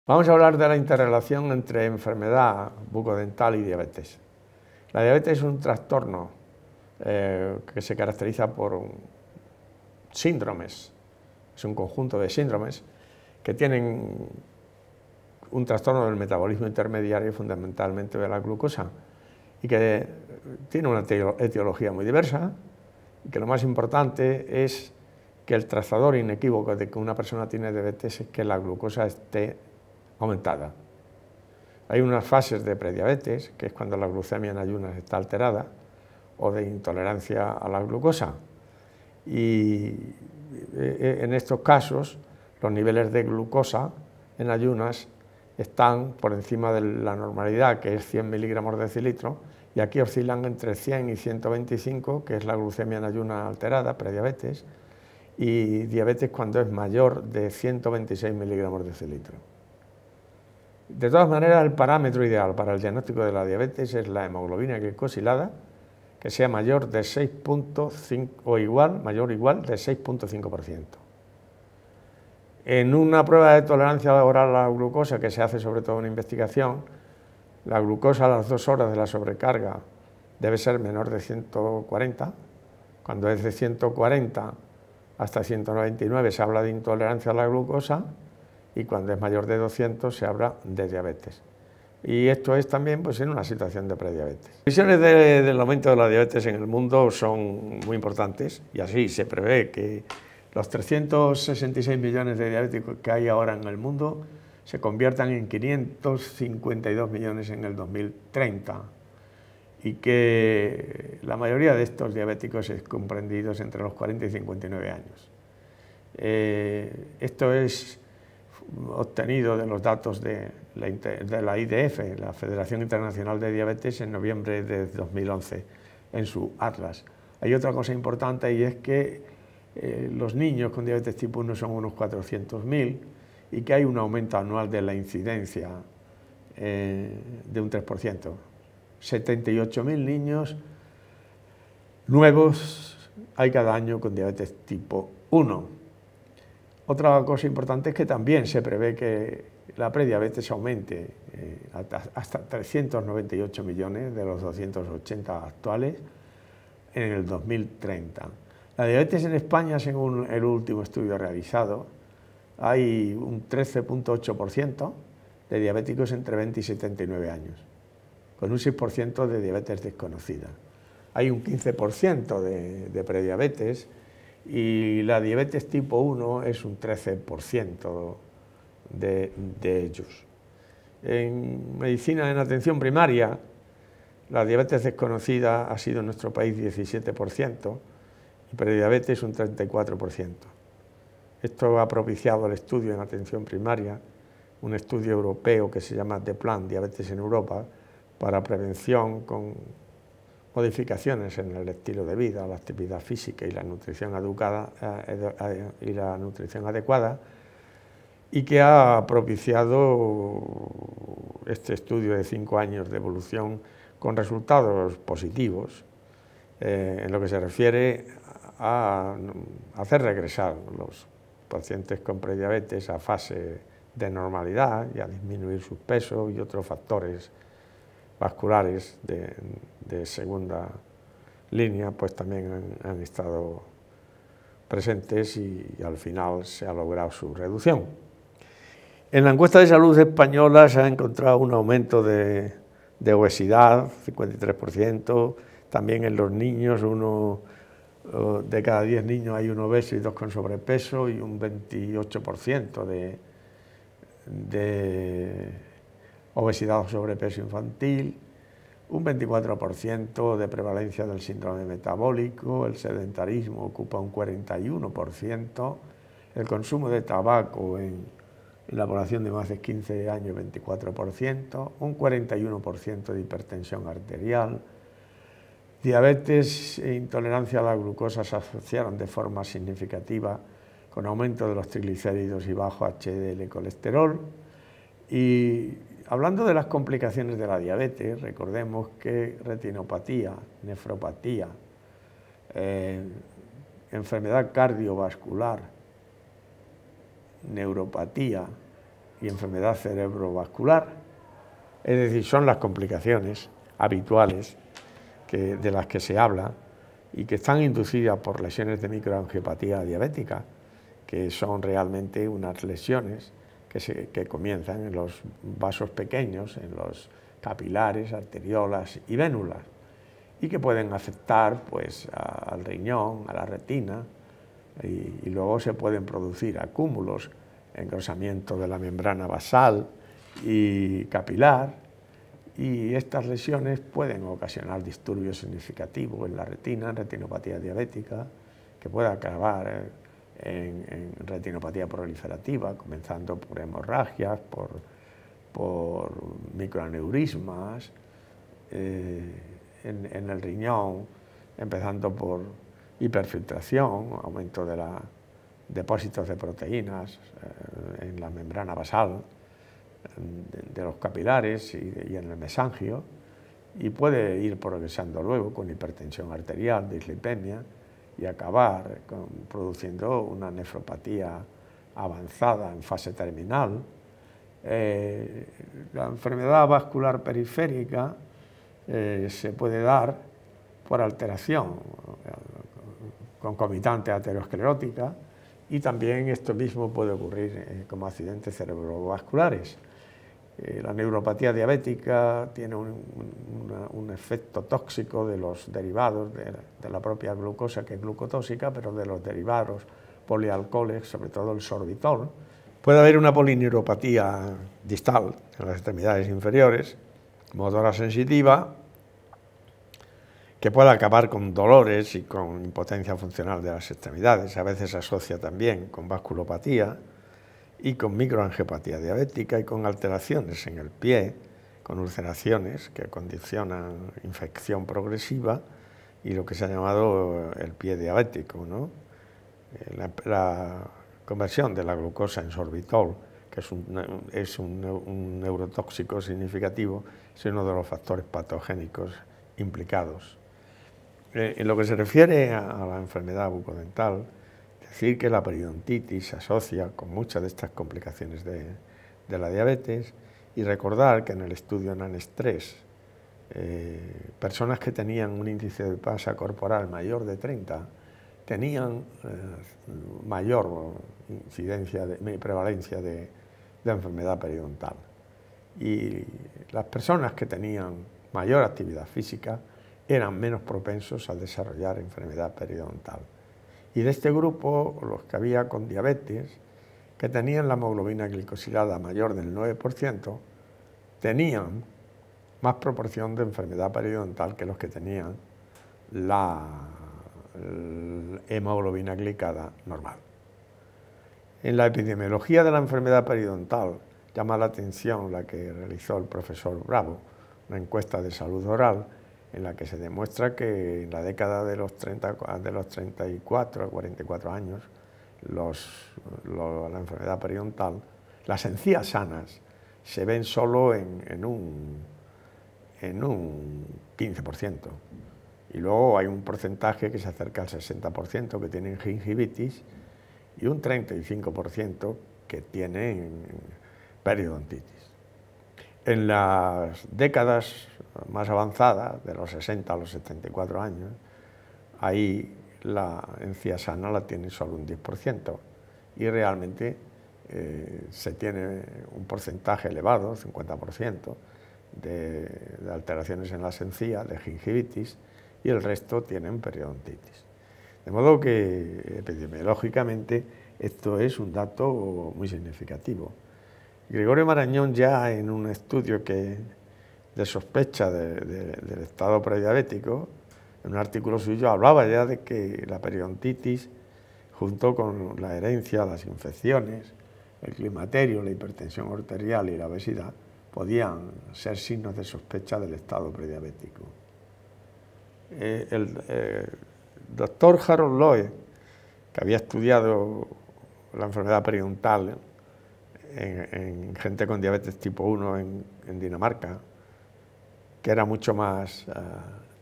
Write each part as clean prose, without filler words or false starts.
Vamos a hablar de la interrelación entre enfermedad bucodental y diabetes. La diabetes es un trastorno que se caracteriza por síndromes, es un conjunto de síndromes que tienen un trastorno del metabolismo intermediario, fundamentalmente de la glucosa, y que tiene una etiología muy diversa, y que lo más importante es que el trazador inequívoco de que una persona tiene diabetes es que la glucosa esté aumentada. Hay unas fases de prediabetes, que es cuando la glucemia en ayunas está alterada, o de intolerancia a la glucosa. Y en estos casos, los niveles de glucosa en ayunas están por encima de la normalidad, que es 100 miligramos de decilitro, y aquí oscilan entre 100 y 125, que es la glucemia en ayunas alterada, prediabetes, y diabetes cuando es mayor de 126 miligramos de decilitro. De todas maneras, el parámetro ideal para el diagnóstico de la diabetes es la hemoglobina glicosilada, que sea mayor de 6.5 o igual, mayor o igual de 6.5%. En una prueba de tolerancia oral a la glucosa, que se hace sobre todo en investigación, la glucosa a las 2 horas de la sobrecarga debe ser menor de 140. Cuando es de 140 hasta 199 se habla de intolerancia a la glucosa, y cuando es mayor de 200 se habla de diabetes. Y esto es también pues, en una situación de prediabetes. Las previsiones del aumento de la diabetes en el mundo son muy importantes, y así se prevé que los 366 millones de diabéticos que hay ahora en el mundo se conviertan en 552 millones en el 2030, y que la mayoría de estos diabéticos es comprendidos entre los 40 y 59 años. Esto es obtenido de los datos de la IDF, la Federación Internacional de Diabetes, en noviembre de 2011, en su atlas. Hay otra cosa importante, y es que los niños con diabetes tipo 1 son unos 400.000 y que hay un aumento anual de la incidencia de un 3%. 78.000 niños nuevos hay cada año con diabetes tipo 1. Otra cosa importante es que también se prevé que la prediabetes aumente hasta 398 millones de los 280 actuales en el 2030. La diabetes en España, según el último estudio realizado, hay un 13.8% de diabéticos entre 20 y 79 años, con un 6% de diabetes desconocida. Hay un 15% de prediabetes, y la diabetes tipo 1 es un 13% de ellos. En medicina, en atención primaria, la diabetes desconocida ha sido en nuestro país 17% y prediabetes un 34%. Esto ha propiciado el estudio en atención primaria, un estudio europeo que se llama The Plan Diabetes en Europa, para prevención con modificaciones en el estilo de vida, la actividad física y la nutrición adecuada, y que ha propiciado este estudio de 5 años de evolución con resultados positivos en lo que se refiere a hacer regresar los pacientes con prediabetes a fase de normalidad y a disminuir su peso y otros factores vasculares de segunda línea, pues también han estado presentes, y al final se ha logrado su reducción. En la encuesta de salud española se ha encontrado un aumento de obesidad, 53%, también en los niños, de cada 10 niños hay un obeso y 2 con sobrepeso, y un 28% de obesidad o sobrepeso infantil, un 24% de prevalencia del síndrome metabólico, el sedentarismo ocupa un 41%, el consumo de tabaco en la población de más de 15 años 24%, un 41% de hipertensión arterial. Diabetes e intolerancia a la glucosa se asociaron de forma significativa con aumento de los triglicéridos y bajo HDL colesterol. Y hablando de las complicaciones de la diabetes, recordemos que retinopatía, nefropatía, enfermedad cardiovascular, neuropatía y enfermedad cerebrovascular. Es decir, son las complicaciones habituales de las que se habla y que están inducidas por lesiones de microangiopatía diabética, que son realmente unas lesiones que comienzan en los vasos pequeños, en los capilares, arteriolas y vénulas, y que pueden afectar pues, al riñón, a la retina, y luego se pueden producir acúmulos, engrosamiento de la membrana basal y capilar, y estas lesiones pueden ocasionar disturbios significativos en la retina, en retinopatía diabética, que puede acabar en retinopatía proliferativa, comenzando por hemorragias, por microaneurismas, en el riñón, empezando por hiperfiltración, aumento de los depósitos de proteínas en la membrana basal de los capilares y en el mesangio, y puede ir progresando luego con hipertensión arterial, dislipemia, y acabar produciendo una nefropatía avanzada en fase terminal. La enfermedad vascular periférica se puede dar por alteración concomitante aterosclerótica, y también esto mismo puede ocurrir como accidentes cerebrovasculares. La neuropatía diabética tiene un efecto tóxico de los derivados de la propia glucosa, que es glucotóxica, pero de los derivados polialcoholes, sobre todo el sorbitol. Puede haber una polineuropatía distal en las extremidades inferiores, motora sensitiva, que puede acabar con dolores y con impotencia funcional de las extremidades. A veces se asocia también con vasculopatía y con microangiopatía diabética y con alteraciones en el pie, con ulceraciones que condicionan infección progresiva y lo que se ha llamado el pie diabético, ¿no? La conversión de la glucosa en sorbitol, que es un neurotóxico significativo, es uno de los factores patogénicos implicados. En lo que se refiere a la enfermedad bucodental, decir que la periodontitis se asocia con muchas de estas complicaciones de la diabetes, y recordar que en el estudio NANES 3, personas que tenían un índice de masa corporal mayor de 30 tenían mayor incidencia, prevalencia de enfermedad periodontal. Y las personas que tenían mayor actividad física eran menos propensos a desarrollar enfermedad periodontal. Y de este grupo, los que había con diabetes, que tenían la hemoglobina glicosilada mayor del 9%, tenían más proporción de enfermedad periodontal que los que tenían la hemoglobina glicada normal. En la epidemiología de la enfermedad periodontal llama la atención la que realizó el profesor Bravo, una encuesta de salud oral, en la que se demuestra que en la década de los 34 a 44 años, la enfermedad periodontal, las encías sanas se ven solo en un 15%. Y luego hay un porcentaje que se acerca al 60% que tienen gingivitis y un 35% que tienen periodontitis. En las décadas más avanzadas, de los 60 a los 74 años, ahí la encía sana la tiene solo un 10%, y realmente se tiene un porcentaje elevado, 50%, de alteraciones en las encías, de gingivitis, y el resto tienen periodontitis. De modo que epidemiológicamente esto es un dato muy significativo. Gregorio Marañón, ya en un estudio de sospecha del estado prediabético, en un artículo suyo hablaba ya de que la periodontitis, junto con la herencia, las infecciones, el climaterio, la hipertensión arterial y la obesidad, podían ser signos de sospecha del estado prediabético. El doctor Harold Lloyd, que había estudiado la enfermedad periodontal en gente con diabetes tipo 1 en Dinamarca, que era mucho más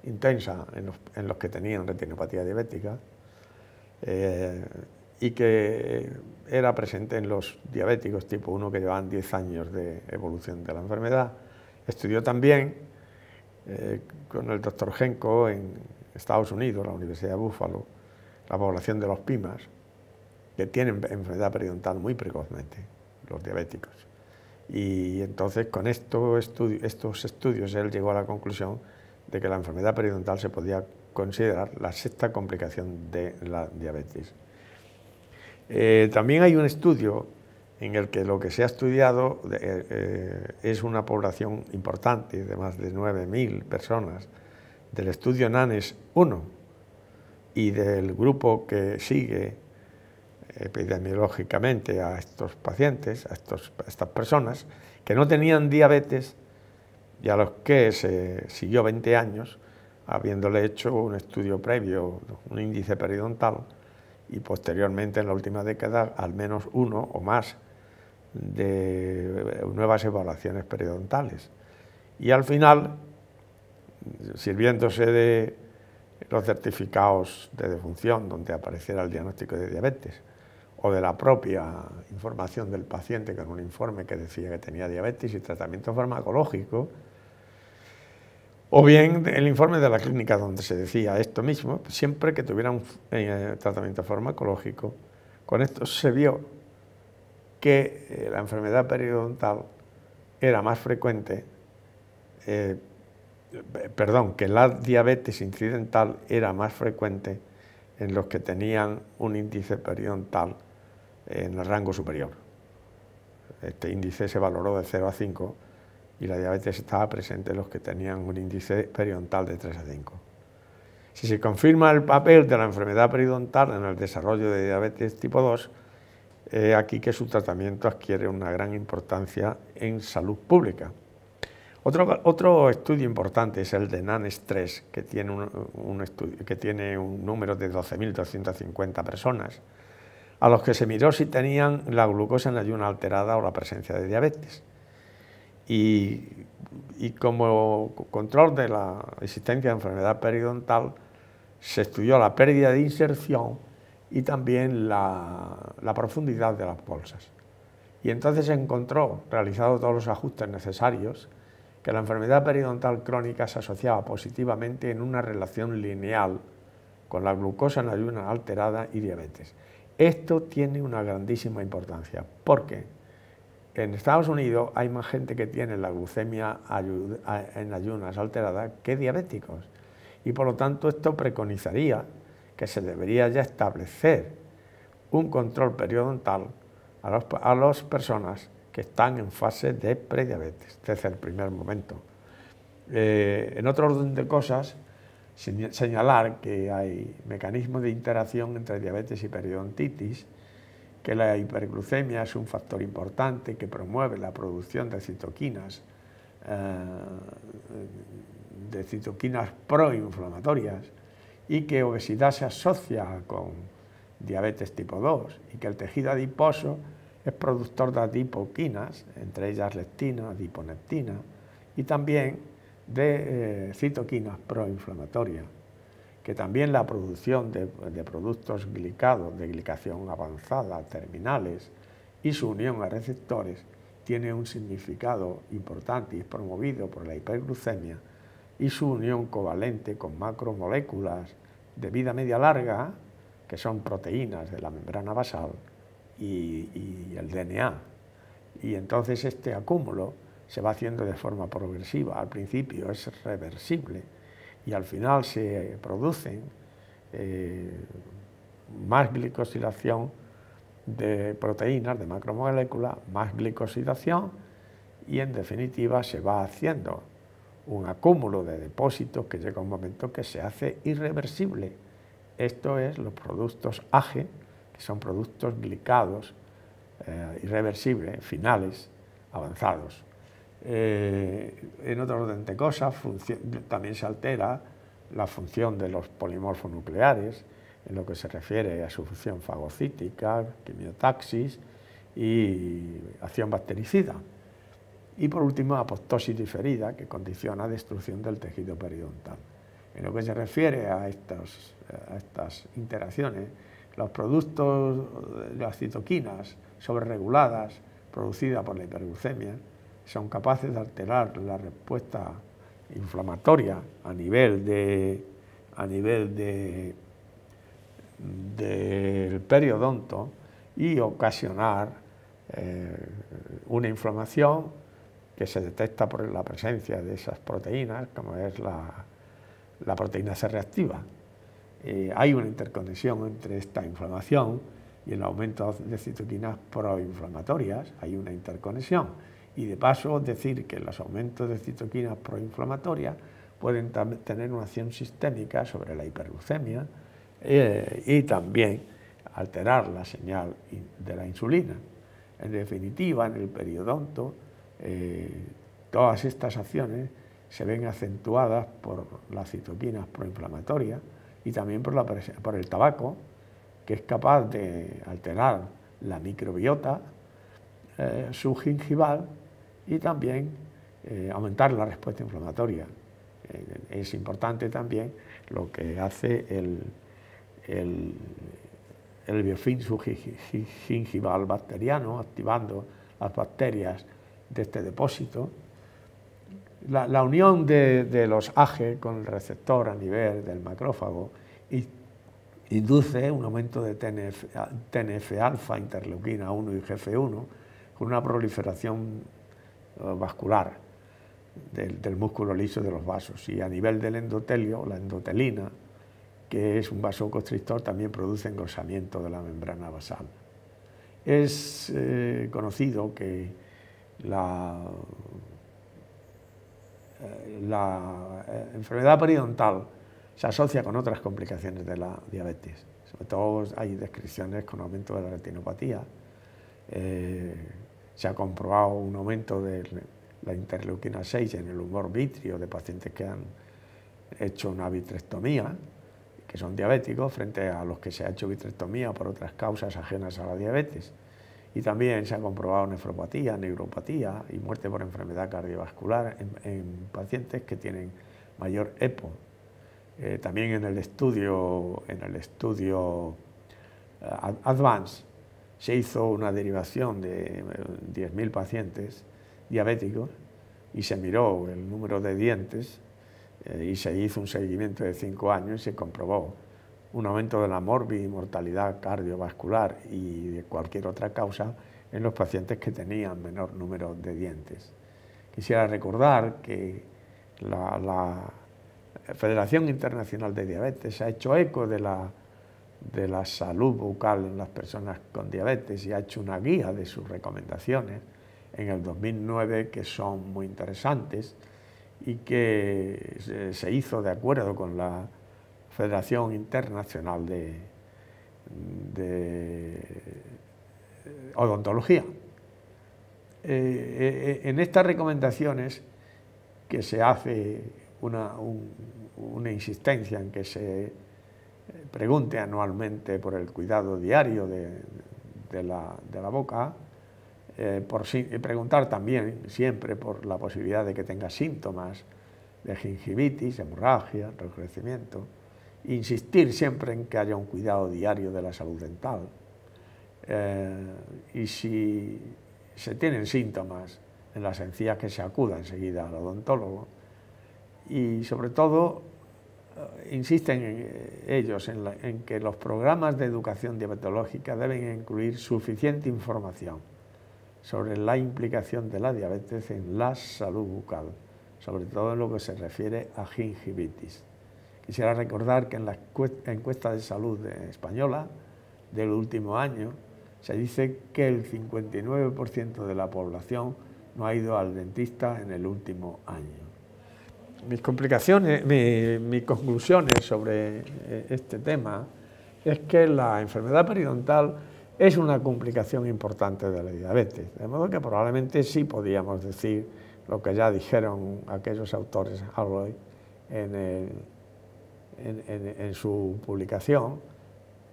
intensa en los que tenían retinopatía diabética, y que era presente en los diabéticos tipo 1 que llevaban 10 años de evolución de la enfermedad. Estudió también con el doctor Genco en Estados Unidos, la Universidad de Buffalo, la población de los PIMAs, que tienen enfermedad periodontal muy precozmente, los diabéticos. Y entonces con estos estudios él llegó a la conclusión de que la enfermedad periodontal se podía considerar la sexta complicación de la diabetes. También hay un estudio en el que lo que se ha estudiado es una población importante de más de 9.000 personas, del estudio NANES 1 y del grupo que sigue epidemiológicamente a estos pacientes, a estas personas que no tenían diabetes y a los que se siguió 20 años, habiéndole hecho un estudio previo, un índice periodontal, y posteriormente en la última década al menos uno o más de nuevas evaluaciones periodontales. Y al final, sirviéndose de los certificados de defunción donde apareciera el diagnóstico de diabetes o de la propia información del paciente con un informe que decía que tenía diabetes y tratamiento farmacológico, o bien el informe de la clínica donde se decía esto mismo, siempre que tuviera un tratamiento farmacológico, con esto se vio que la enfermedad periodontal era más frecuente, que la diabetes incidental era más frecuente en los que tenían un índice periodontal en el rango superior. Este índice se valoró de 0 a 5 y la diabetes estaba presente en los que tenían un índice periodontal de 3 a 5. Si se confirma el papel de la enfermedad periodontal en el desarrollo de diabetes tipo 2, aquí que su tratamiento adquiere una gran importancia en salud pública. Otro estudio importante es el de NANES 3, que tiene un número de 12.250 personas, a los que se miró si tenían la glucosa en ayuno alterada o la presencia de diabetes. Y como control de la existencia de enfermedad periodontal, se estudió la pérdida de inserción y también la profundidad de las bolsas. Y entonces se encontró, realizados todos los ajustes necesarios, que la enfermedad periodontal crónica se asociaba positivamente en una relación lineal con la glucosa en ayuno alterada y diabetes. Esto tiene una grandísima importancia, porque en Estados Unidos hay más gente que tiene la glucemia en ayunas alterada que diabéticos, y por lo tanto esto preconizaría que se debería ya establecer un control periodontal a las personas que están en fase de prediabetes, desde el primer momento. En otro orden de cosas, señalar que hay mecanismos de interacción entre diabetes y periodontitis, que la hiperglucemia es un factor importante que promueve la producción de citoquinas proinflamatorias, y que obesidad se asocia con diabetes tipo 2 y que el tejido adiposo es productor de adipoquinas, entre ellas leptina, adiponectina, y también de citoquinas proinflamatorias, que también la producción de productos glicados de glicación avanzada, terminales, y su unión a receptores tiene un significado importante y es promovido por la hiperglucemia, y su unión covalente con macromoléculas de vida media larga, que son proteínas de la membrana basal y el DNA. Y entonces este acúmulo se va haciendo de forma progresiva. Al principio es reversible y al final se producen más glicosilación de proteínas, de macromoléculas, más glicosilación, y en definitiva se va haciendo un acúmulo de depósitos que llega un momento que se hace irreversible. Esto es los productos AGE, que son productos glicados irreversibles, finales, avanzados. En otro orden de cosas, también se altera la función de los polimorfos nucleares, en lo que se refiere a su función fagocítica, quimiotaxis y acción bactericida. Y por último, apoptosis diferida, que condiciona la destrucción del tejido periodontal. En lo que se refiere a estas interacciones, los productos, las citoquinas sobrereguladas producidas por la hiperglucemia son capaces de alterar la respuesta inflamatoria a nivel del periodonto y ocasionar una inflamación que se detecta por la presencia de esas proteínas, como es la proteína C reactiva. Hay una interconexión entre esta inflamación y el aumento de citoquinas proinflamatorias, hay una interconexión. Y de paso decir que los aumentos de citoquinas proinflamatorias pueden tener una acción sistémica sobre la hiperglucemia y también alterar la señal de la insulina. En definitiva, en el periodonto, todas estas acciones se ven acentuadas por las citoquinas proinflamatorias y también por el tabaco, que es capaz de alterar la microbiota subgingival y también aumentar la respuesta inflamatoria. Es importante también lo que hace el biofilm subgingival bacteriano, activando las bacterias de este depósito. La unión de los AGE con el receptor a nivel del macrófago induce un aumento de TNF-alfa, interleuquina 1 y GF1, con una proliferación vascular del músculo liso de los vasos. Y a nivel del endotelio, la endotelina, que es un vasoconstrictor, también produce engrosamiento de la membrana basal. Es conocido que la enfermedad periodontal se asocia con otras complicaciones de la diabetes. Sobre todo hay descripciones con aumento de la retinopatía. Se ha comprobado un aumento de la interleuquina 6 en el humor vítreo de pacientes que han hecho una vitrectomía, que son diabéticos, frente a los que se ha hecho vitrectomía por otras causas ajenas a la diabetes. Y también se ha comprobado nefropatía, neuropatía y muerte por enfermedad cardiovascular en pacientes que tienen mayor EPO. También en el estudio Advance se hizo una derivación de 10.000 pacientes diabéticos y se miró el número de dientes y se hizo un seguimiento de 5 años y se comprobó un aumento de la mortalidad cardiovascular y de cualquier otra causa en los pacientes que tenían menor número de dientes. Quisiera recordar que la Federación Internacional de Diabetes ha hecho eco de la salud bucal en las personas con diabetes y ha hecho una guía de sus recomendaciones en el 2009 que son muy interesantes y que se hizo de acuerdo con la Federación Internacional de Odontología. En estas recomendaciones que se hace una insistencia en que se pregunte anualmente por el cuidado diario de la boca, preguntar también siempre por la posibilidad de que tenga síntomas de gingivitis, hemorragia, enrojecimiento, insistir siempre en que haya un cuidado diario de la salud dental y si se tienen síntomas en las encías que se acuda enseguida al odontólogo y sobre todo insisten ellos en que los programas de educación diabetológica deben incluir suficiente información sobre la implicación de la diabetes en la salud bucal, sobre todo en lo que se refiere a gingivitis. Quisiera recordar que en la encuesta de salud española del último año se dice que el 59% de la población no ha ido al dentista en el último año. Mis conclusiones sobre este tema es que la enfermedad periodontal es una complicación importante de la diabetes, de modo que probablemente sí podíamos decir lo que ya dijeron aquellos autores Alloy en su publicación,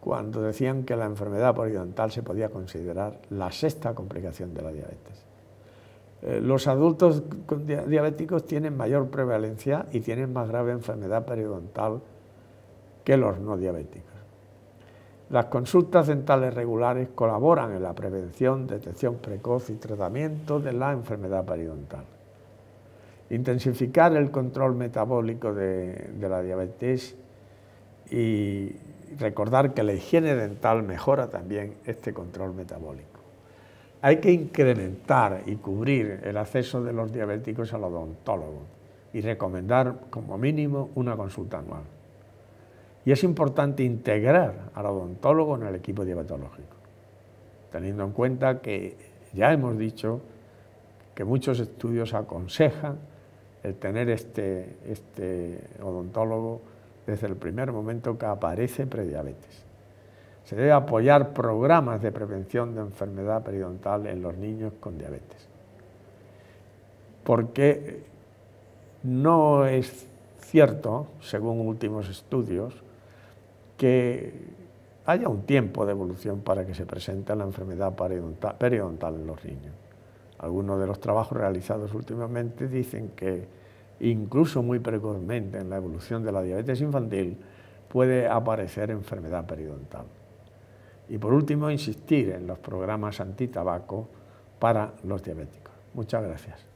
cuando decían que la enfermedad periodontal se podía considerar la sexta complicación de la diabetes. Los adultos diabéticos tienen mayor prevalencia y tienen más grave enfermedad periodontal que los no diabéticos. Las consultas dentales regulares colaboran en la prevención, detección precoz y tratamiento de la enfermedad periodontal. Intensificar el control metabólico de la diabetes y recordar que la higiene dental mejora también este control metabólico. Hay que incrementar y cubrir el acceso de los diabéticos al odontólogo y recomendar como mínimo una consulta anual. Y es importante integrar al odontólogo en el equipo diabetológico, teniendo en cuenta que ya hemos dicho que muchos estudios aconsejan el tener este odontólogo desde el primer momento que aparece prediabetes. Se debe apoyar programas de prevención de enfermedad periodontal en los niños con diabetes, porque no es cierto, según últimos estudios, que haya un tiempo de evolución para que se presente la enfermedad periodontal en los niños. Algunos de los trabajos realizados últimamente dicen que incluso muy precozmente en la evolución de la diabetes infantil puede aparecer enfermedad periodontal. Y por último, insistir en los programas antitabaco para los diabéticos. Muchas gracias.